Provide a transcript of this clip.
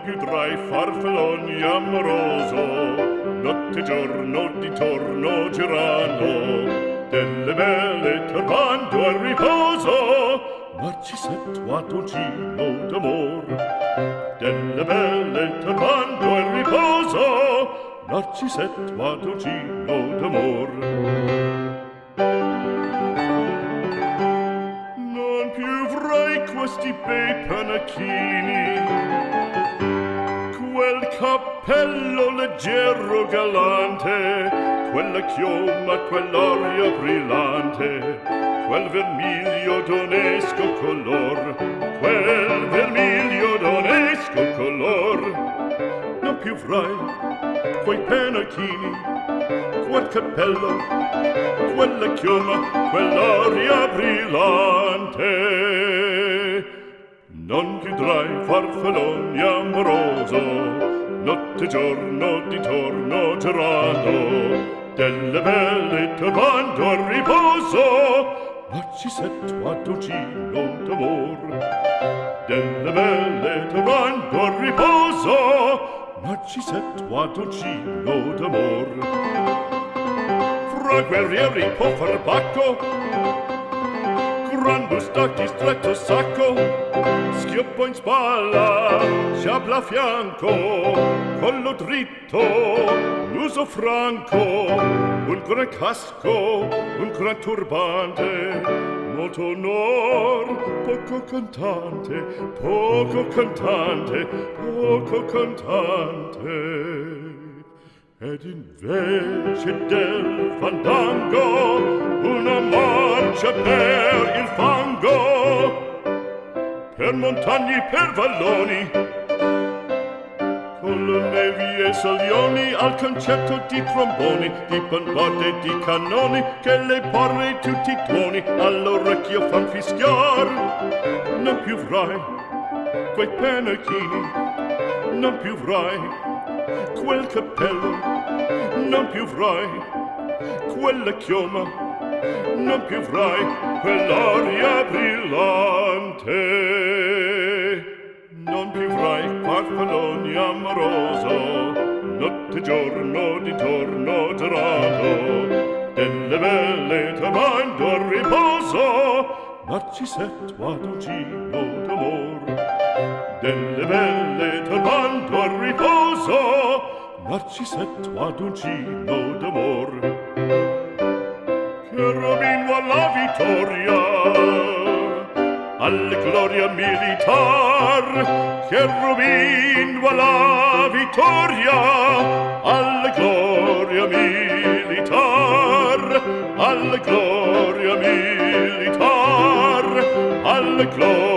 più tra i farfalloni amoroso, notte e giorno di torno girando, delle belle turbando al riposo, Narcisetto a dolcino d'amor. Delle belle turbando al riposo, Narcisetto a dolcino d'amor. Non più avrai questi bei panacchini, quel cappello leggero galante, quella chioma, quell'aria brillante, quel vermiglio d'onesco color, quel vermiglio d'onesco color. Non più avrai quei pennacchini, quel cappello, quella chioma, quell'aria brillante. Non più avrai farfalloni amoroso, notte e giorno di torno girando, delle belle turbando al riposo, Narcisetto a dolcino d'amor. Delle belle turbando al riposo, Narcisetto a dolcino d'amor. Fra guerrieri può far bacco, gran bustacchi stretto sacco, schioppo in spalla, sciabla a fianco, collo dritto, muso franco, un gran casco, un gran turbante, molto onor, poco cantante, poco cantante, poco cantante. Ed invece del fandango una marcia per il fango, per montagne, per valloni, con le nevi e salioni, al concerto di tromboni, di bombarde e di cannoni, che le porre tutti i tuoni all'orecchio fan fischiar. Non più avrai quei pennacchini, non più avrai quel cappello, non più avrai quella chioma, non più avrai quell'aria brillante. Non più avrai farfalloni amoroso, notte e giorno di torno girando, delle belle turbando al riposo, Narcisetto a dolcino d'amor. Delle belle turbando al riposo, Narcisetto a dolcino d'amor. Cherubino alla vittoria, alla gloria militar, cherubino alla vittoria, alla gloria militar, alla gloria militar, alla gloria